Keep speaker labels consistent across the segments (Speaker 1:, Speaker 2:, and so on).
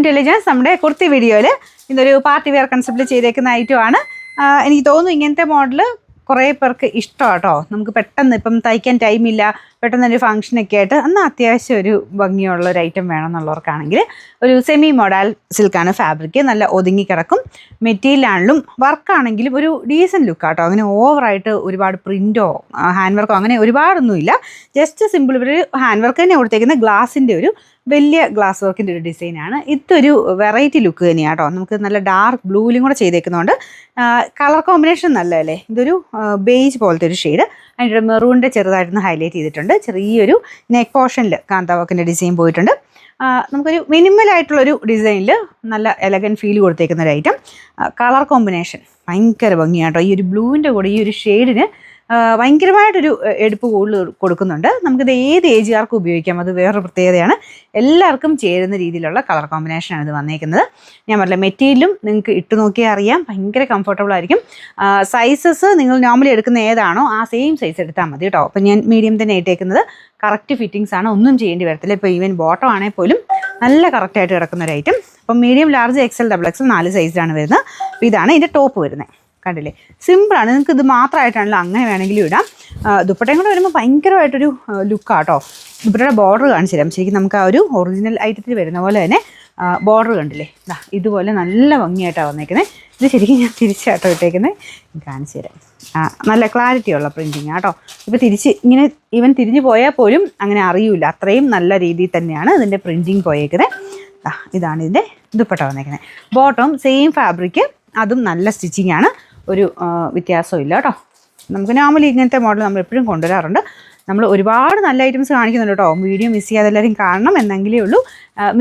Speaker 1: To എലിജൻസ്. നമ്മുടെ കുർത്തി വീഡിയോയിൽ ഇതൊരു പാർട്ടി വെയർ കൺസെപ്റ്റിൽ ചെയ്തേക്കുന്ന ഐറ്റമാണ്. എനിക്ക് തോന്നുന്നു ഇങ്ങനത്തെ മോഡൽ കുറേ പേർക്ക് ഇഷ്ടമാണ് കേട്ടോ. നമുക്ക് പെട്ടെന്ന് ഇപ്പം തയ്ക്കാൻ ടൈമില്ല, പെട്ടെന്നൊരു ഫംഗ്ഷനൊക്കെ ആയിട്ട് എന്നാൽ അത്യാവശ്യം ഒരു ഭംഗിയുള്ള ഒരു ഐറ്റം വേണമെന്നുള്ളവർക്കാണെങ്കിൽ ഒരു സെമി മോഡൽ സിൽക്കാണ് ഫാബ്രിക്. നല്ല ഒതുങ്ങി കിടക്കും. മെറ്റീരിയലാണെങ്കിലും വർക്കാണെങ്കിലും ഒരു ഡീസൻറ്റ് ലുക്കാട്ടോ. അങ്ങനെ ഓവറായിട്ട് ഒരുപാട് പ്രിൻറ്റോ ഹാൻഡ് വർക്കോ അങ്ങനെ ഒരുപാടൊന്നുമില്ല. ജസ്റ്റ് സിമ്പിൾ ഒരു ഹാൻഡ് വർക്ക് തന്നെ കൊടുത്തേക്കുന്ന ഗ്ലാസിൻ്റെ ഒരു വലിയ ഗ്ലാസ് വർക്കിൻ്റെ ഒരു ഡിസൈനാണ്. ഇതൊരു വെറൈറ്റി ലുക്ക് തന്നെയാണ് കേട്ടോ. നമുക്ക് നല്ല ഡാർക്ക് ബ്ലൂവിലും കൂടെ ചെയ്തേക്കുന്നതുകൊണ്ട് കളർ കോമ്പിനേഷൻ നല്ലതല്ലേ. ഇതൊരു ബേജ് പോലത്തെ ഒരു ഷെയ്ഡ്, അതിൻ്റെ മെറൂണിൻ്റെ ചെറുതായിട്ടൊന്ന് ഹൈലൈറ്റ് ചെയ്തിട്ടുണ്ട്. ചെറിയൊരു നെക്ക് പോർഷനിൽ കാന്താവർക്കിൻ്റെ ഡിസൈൻ പോയിട്ടുണ്ട്. നമുക്കൊരു മിനിമലായിട്ടുള്ളൊരു ഡിസൈനിൽ നല്ല എലഗൻറ്റ് ഫീൽ കൊടുത്തേക്കുന്ന ഒരു ഐറ്റം. കളർ കോമ്പിനേഷൻ ഭയങ്കര ഭംഗിയാണ് കേട്ടോ. ഈ ഒരു ബ്ലൂവിൻ്റെ കൂടെ ഈ ഒരു ഷെയ്ഡിന് ഭയങ്കരമായിട്ടൊരു എടുപ്പ് കൂടുതൽ കൊടുക്കുന്നുണ്ട്. നമുക്കിത് ഏത് ഏജുകാർക്കും ഉപയോഗിക്കാം. അത് വേറൊരു പ്രത്യേകതയാണ്. എല്ലാവർക്കും ചേരുന്ന രീതിയിലുള്ള കളർ കോമ്പിനേഷനാണ് ഇത് വന്നേക്കുന്നത്. ഞാൻ പറഞ്ഞില്ല, മെറ്റീരിയലും നിങ്ങൾക്ക് ഇട്ട് നോക്കിയാൽ അറിയാം, ഭയങ്കര കംഫർട്ടബിൾ ആയിരിക്കും. സൈസസ് നിങ്ങൾ നോർമലി എടുക്കുന്ന ഏതാണോ ആ സെയിം സൈസ് എടുത്താൽ മതി കേട്ടോ. അപ്പം ഞാൻ മീഡിയം തന്നെ ഇട്ടേക്കുന്നത്. കറക്റ്റ് ഫിറ്റിങ്സ് ആണ്, ഒന്നും ചെയ്യേണ്ടി വരത്തില്ല. ഇപ്പോൾ ഈവൻ ബോട്ടം ആണെങ്കിൽ പോലും നല്ല കറക്റ്റായിട്ട് കിടക്കുന്ന ഒരു ഐറ്റം. അപ്പം medium, large, XL, double XL 4 സൈസിലാണ് വരുന്നത്. അപ്പോൾ ഇതാണ് ഇതിൻ്റെ ടോപ്പ് വരുന്നത്. കണ്ടില്ലേ, സിമ്പിളാണ്. നിങ്ങൾക്ക് ഇത് മാത്രമായിട്ടാണല്ലോ അങ്ങനെ വേണമെങ്കിലും ഇടാം. ദുപ്പട്ടയും കൂടെ വരുമ്പോൾ ഭയങ്കരമായിട്ടൊരു ലുക്കാട്ടോ. ദുപ്പട്ടയുടെ ബോർഡർ കാണിച്ചു തരാം. ശരിക്കും നമുക്ക് ആ ഒരു ഒറിജിനൽ ഐറ്റത്തിൽ വരുന്ന പോലെ തന്നെ ബോർഡർ കണ്ടില്ലേ, ഇതുപോലെ നല്ല ഭംഗിയായിട്ടാണ് വന്നേക്കുന്നത്. ഇത് ശരിക്കും ഞാൻ തിരിച്ചാട്ടോ ഇട്ടേക്കുന്നത്, കാണിച്ചു തരാം. നല്ല ക്ലാരിറ്റിയുള്ള പ്രിൻറ്റിങ് ആട്ടോ. ഇപ്പോൾ തിരിച്ച് ഇങ്ങനെ ഈവൻ തിരിഞ്ഞു പോയാൽ പോലും അങ്ങനെ അറിയില്ല, അത്രയും നല്ല രീതിയിൽ തന്നെയാണ് ഇതിൻ്റെ പ്രിൻറ്റിങ് പോയേക്കുന്നത്. ഇതാണ് ഇതിൻ്റെ ദുപ്പട്ട വന്നേക്കുന്നത്. ബോട്ടം സെയിം ഫാബ്രിക്, അതും നല്ല സ്റ്റിച്ചിങ് ആണ്. ഒരു വ്യത്യാസവും ഇല്ല കേട്ടോ. നമുക്ക് നോർമലി ഇങ്ങനത്തെ മോഡൽ നമ്മൾ എപ്പോഴും കൊണ്ടുവരാറുണ്ട്. നമ്മൾ ഒരുപാട് നല്ല ഐറ്റംസ് കാണിക്കുന്നുണ്ട് കേട്ടോ. വീഡിയോ മിസ് ചെയ്യാതെ എല്ലാവരും കാണണം എന്നെങ്കിലേ ഉള്ളൂ.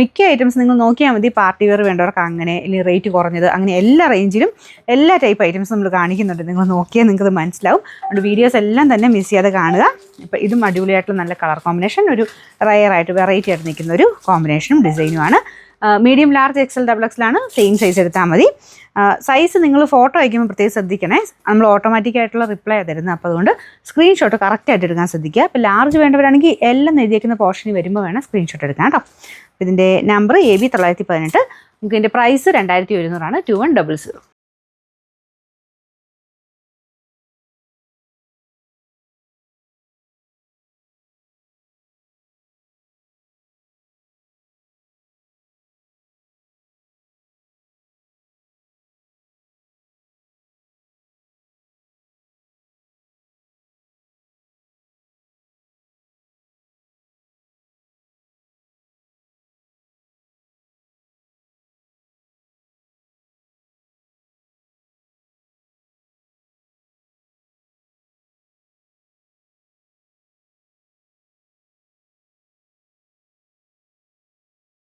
Speaker 1: മിക്ക ഐറ്റംസ് നിങ്ങൾ നോക്കിയാൽ മതി. പാർട്ടി വെയർ വേണ്ടവർക്ക് അങ്ങനെ, അല്ലെങ്കിൽ റേറ്റ് കുറഞ്ഞത്, അങ്ങനെ എല്ലാ റേഞ്ചിലും എല്ലാ ടൈപ്പ് ഐറ്റംസ് നമ്മൾ കാണിക്കുന്നുണ്ട്. നിങ്ങൾ നോക്കിയാൽ നിങ്ങൾക്കത് മനസ്സിലാവും. അതുകൊണ്ട് വീഡിയോസ് എല്ലാം തന്നെ മിസ് ചെയ്യാതെ കാണുക. ഇപ്പോൾ ഇതും അടിപൊളിയായിട്ടുള്ള നല്ല കളർ കോമ്പിനേഷൻ, ഒരു റയറായിട്ട് വെറൈറ്റി ആയിട്ട് നിൽക്കുന്ന ഒരു കോമ്പിനേഷനും ഡിസൈനുമാണ്. മീഡിയം, ലാർജ്, എക്സൽ, ഡബിൾ എക്സലാണ്. സെയിം സൈസ് എടുത്താൽ മതി. സൈസ് നിങ്ങൾ ഫോട്ടോ അയക്കുമ്പോൾ പ്രത്യേകം ശ്രദ്ധിക്കണേ. നമ്മൾ ഓട്ടോമാറ്റിക്കായിട്ടുള്ള റിപ്ലൈ തരുന്നത്. അപ്പോൾ അതുകൊണ്ട് സ്ക്രീൻഷോട്ട് കറക്റ്റായിട്ട് എടുക്കാൻ ശ്രദ്ധിക്കുക. അപ്പോൾ ലാർജ് വേണ്ടവരാണെങ്കിൽ എല്ലാം എഴുതിയേക്കുന്ന പോർഷനിൽ വരുമ്പോൾ വേണം സ്ക്രീൻഷോട്ട് എടുക്കാം കേട്ടോ. ഇതിൻ്റെ നമ്പർ AB 918. നമുക്ക് ഇതിൻ്റെ പ്രൈസ് 2100 ആണ്. 2100.